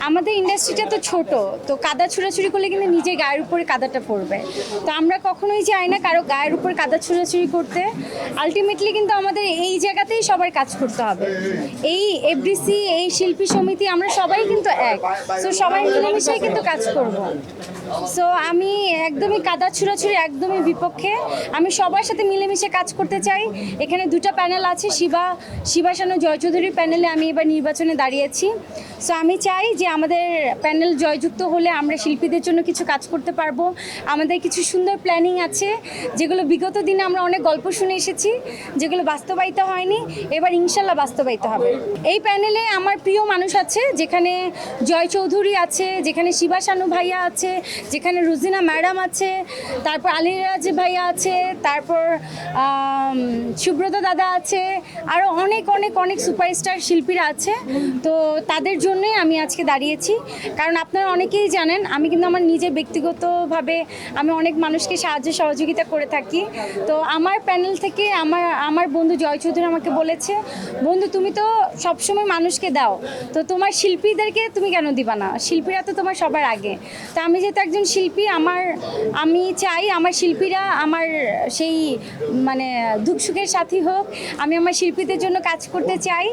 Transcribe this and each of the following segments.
আমাদের ইন্ডাস্ট্রিটা তো ছোট, তো কাদা ছুড়াছুড়ি করলে কিন্তু নিজের গায়ের উপরে কাদাটা পড়বে। তো আমরা কখনোই চাই না কারো গায়ের উপর কাদা ছুড়াছুড়ি করতে। আলটিমেটলি কিন্তু আমাদের এই জায়গাতেই সবার কাজ করতে হবে। এই এফডিসি, এই শিল্পী সমিতি, আমরা সবাই কিন্তু এক। সো সবাই মিলেমিশেই কিন্তু কাজ করব। সো আমি একদমই কাদা ছুড়াছুড়ি একদমই বিপক্ষে। আমি সবার সাথে মিলেমিশে কাজ করতে চাই। এখানে দুটো প্যানেল আছে, শিবা শানু জয়চৌধুরীর প্যানেলে আমি এবার নির্বাচনে দাঁড়িয়েছি। সো আমি চাই যে আমাদের প্যানেল জয়যুক্ত হলে আমরা শিল্পীদের জন্য কিছু কাজ করতে পারবো। আমাদের কিছু সুন্দর প্ল্যানিং আছে, যেগুলো বিগত দিনে আমরা অনেক গল্প শুনে এসেছি, যেগুলো বাস্তবায়িত হয়নি, এবার ইনশাল্লাহ বাস্তবায়িত হবে। এই প্যানেলে আমার প্রিয় মানুষ আছে, যেখানে জয় চৌধুরী আছে, যেখানে শিবা শানু ভাইয়া আছে, যেখানে রুজিনা ম্যাডাম আছে, তারপর আলিরাজ ভাইয়া আছে, তারপর সুব্রত দাদা আছে, আরও অনেক অনেক অনেক সুপারস্টার শিল্পীরা আছে। তো তাদের জন্যই আমি আজকে দাঁড়িয়েছি। কারণ আপনারা অনেকেই জানেন আমি কিন্তু আমার নিজের ব্যক্তিগতভাবে আমি অনেক মানুষকে সাহায্য সহযোগিতা করে থাকি। তো আমার প্যানেল থেকে আমার বন্ধু জয় চৌধুরী আমাকে বলেছে, বন্ধু তুমি তো সবসময় মানুষকে দাও, তো তোমার শিল্পীদেরকে তুমি কেন দিবা না? শিল্পীরা তো তোমার সবার আগে। তো আমি যেহেতু একজন শিল্পী, আমি চাই আমার শিল্পীরা আমার সেই মানে দুঃখ সুখের সাথী হোক। আমি আমার শিল্পীদের জন্য কাজ করতে চাই,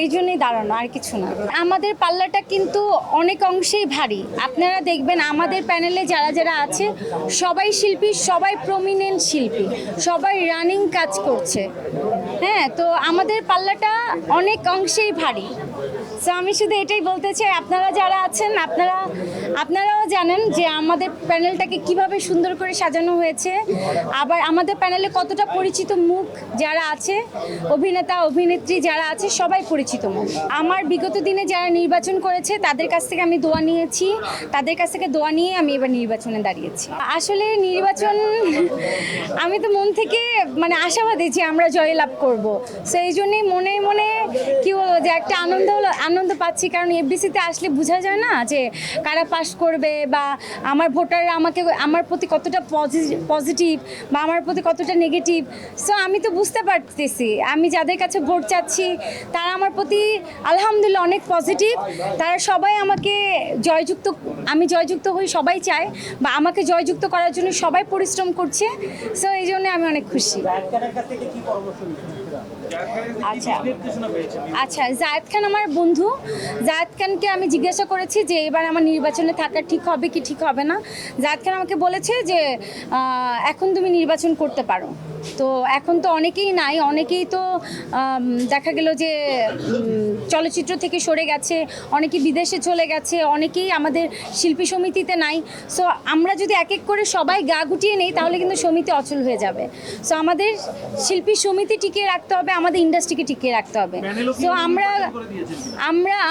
এই জন্যই দাঁড়ানো, আর কিছু না। আমাদের পাল্লাটা কিন্তু অনেক অংশেই ভারী। আপনারা দেখবেন আমাদের প্যানেলে যারা যারা আছে সবাই শিল্পী, সবাই প্রমিনেন্ট শিল্পী, সবাই রানিং কাজ করছে। হ্যাঁ, তো আমাদের পাল্লাটা অনেক অংশেই ভারী। সো আমি শুধু এটাই বলতে চাই, আপনারা যারা আছেন আপনারাও জানেন যে আমাদের প্যানেলটাকে কিভাবে সুন্দর করে সাজানো হয়েছে। আবার আমাদের প্যানেলে কতটা পরিচিত মুখ যারা আছে, অভিনেতা অভিনেত্রী যারা আছে, সবাই পরিচিত মুখ। আমার বিগত দিনে যারা নির্বাচন করেছে তাদের কাছ থেকে আমি দোয়া নিয়েছি, তাদের কাছ থেকে দোয়া নিয়ে আমি এবার নির্বাচনে দাঁড়িয়েছি। আসলে নির্বাচন আমি তো মন থেকে মানে আশাবাদী যে আমরা জয়লাভ করব। সেই জন্যই মনে মনে কি বলবো যে একটা আনন্দ পাচ্ছি। কারণ এফডিসিতে আসলে বোঝা যায় না যে কারা পাস করবে, বা আমার ভোটাররা আমার প্রতি কতটা পজিটিভ বা আমার প্রতি কতটা নেগেটিভ। সো আমি তো বুঝতে পারতেছি আমি যাদের কাছে ভোট চাচ্ছি তারা আমার প্রতি আলহামদুলিল্লাহ অনেক পজিটিভ। তারা সবাই আমাকে আমি জয়যুক্ত হই সবাই চায়, বা আমাকে জয়যুক্ত করার জন্য সবাই পরিশ্রম করছে। সো এই জন্য আমি অনেক খুশি। আচ্ছা, জায়েদ খান আমার বন্ধু। জায়েদ খানকে আমি জিজ্ঞাসা করেছি যে এবার আমার নির্বাচনে থাকা ঠিক হবে কি ঠিক হবে না। জায়েদ খান আমাকে বলেছে যে এখন তুমি নির্বাচন করতে পারো। তো এখন তো অনেকেই নাই, অনেকেই তো দেখা গেল যে চলচ্চিত্র থেকে সরে গেছে, অনেকেই বিদেশে চলে গেছে, অনেকেই আমাদের শিল্পী সমিতিতে নাই। সো আমরা যদি এক এক করে সবাই গা গুটিয়ে নেই তাহলে কিন্তু সমিতি অচল হয়ে যাবে। সো আমাদের শিল্পী সমিতি টিকিয়ে রাখতে হবে, আমাদের ইন্ডাস্ট্রিকে টিকিয়ে রাখতে হবে। সো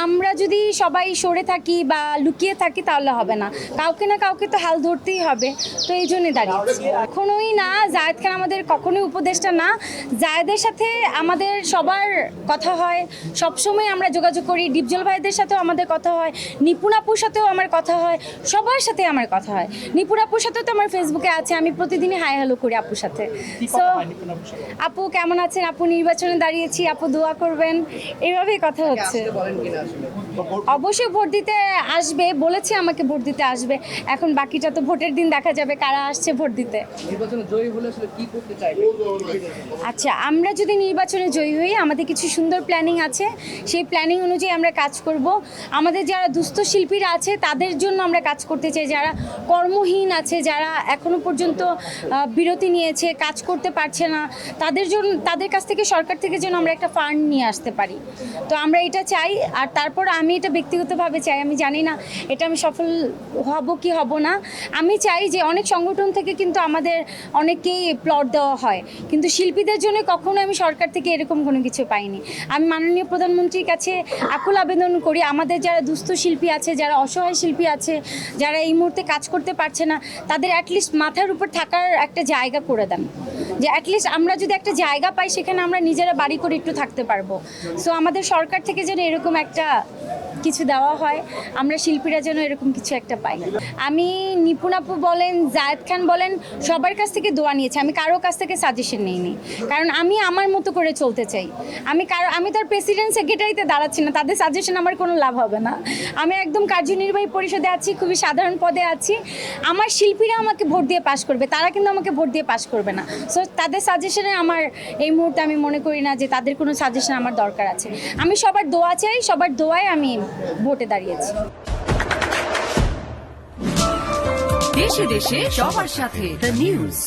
আমরা যদি সবাই সরে থাকি বা লুকিয়ে থাকি তাহলে হবে না, কাউকে না কাউকে তো হাল ধরতেই হবে। তো এই জন্যে দাঁড়িয়েছি। কখনোই না, জায়েদ খান আমাদের কখনোই উপদেষ্টা না। জায়েদের সাথে আমাদের সবার কথা হয়, সবসময় আমরা যোগাযোগ করি। ডিপজল ভাইদের সাথেও আমাদের কথা হয়, নিপুণ আপুর সাথেও আমার কথা হয়, সবার সাথে আমার কথা হয়। নিপুণ আপুর সাথেও তো আমার ফেসবুকে আছে, আমি প্রতিদিনই হাই হ্যালো করি আপুর সাথে। সো আপু কেমন আছেন? আপু নির্বাচনে দাঁড়িয়েছি, আপু দোয়া করবেন, এইভাবেই কথা হচ্ছে। অবশ্যই ভোট দিতে আসবে, বলেছে আমাকে ভোট দিতে আসবে। এখন বাকিটা তো ভোটের দিন দেখা যাবে কারা আসছে ভোট দিতে। নির্বাচনে জয়ী হলে আসলে কি করতে চাইবে? আচ্ছা, আমরা যদি নির্বাচনে জয়ী হই আমাদের কিছু সুন্দর প্ল্যানিং আছে, সেই প্ল্যানিং অনুযায়ী আমরা কাজ করব। আমাদের যারা দুস্থ শিল্পীরা আছে তাদের জন্য আমরা কাজ করতে চাই, যারা কর্মহীন আছে, যারা এখনো পর্যন্ত বিরতি নিয়েছে, কাজ করতে পারছে না, তাদের কাছ থেকে সরকার থেকে যেন আমরা একটা ফান্ড নিয়ে আসতে পারি। তো আমরা এটা চাই। আর তারপর আমি এটা ব্যক্তিগতভাবে চাই, আমি জানি না এটা আমি সফল হব কি হব না। আমি চাই যে অনেক সংগঠন থেকে কিন্তু আমাদের অনেকেই প্লট দেওয়া হয়, কিন্তু শিল্পীদের জন্য কখনো আমি সরকার থেকে এরকম কোনো কিছু পাইনি। আমি মাননীয় প্রধানমন্ত্রীর কাছে আকুল আবেদন করি, আমাদের যারা দুস্থ শিল্পী আছে, যারা অসহায় শিল্পী আছে, যারা এই মুহূর্তে কাজ করতে পারছে না, তাদের অ্যাটলিস্ট মাথার উপর থাকার একটা জায়গা করে দেন, যে অ্যাটলিস্ট আমরা যদি একটা জায়গা পাই সেখানে আমরা নিজেরা বাড়ি করে একটু থাকতে পারবো। সো আমাদের সরকার থেকে যেন এরকম একটা কিছু দেওয়া হয়, আমরা শিল্পীরা যেন এরকম কিছু একটা পাই। আমি নিপুণ আপু বলেন, জায়েদ খান বলেন, সবার কাছ থেকে দোয়া নিয়েছি, আমি কারো কাছ থেকে সাজেশন নিইনি, কারণ আমি আমার মতো করে চলতে চাই। আমি তার প্রেসিডেন্ট সেক্রেটারিতে দাঁড়াচ্ছি না, তাদের সাজেশন আমার কোনো লাভ হবে না। আমি একদম কার্যনির্বাহী পরিষদে আছি, খুবই সাধারণ পদে আছি। আমার শিল্পীরা আমাকে ভোট দিয়ে পাশ করবে, তারা কিন্তু আমাকে ভোট দিয়ে পাশ করবে না। সো তাদের সাজেশনে আমার এই মুহূর্তে আমি মনে করি না যে তাদের কোনো সাজেশন আমার দরকার আছে। আমি সবার দোয়া চাই, সবার দোয়ায় আমি ভোটে দাঁড়িয়েছি। দেশে দেশে সবার সাথে দ্য নিউজ।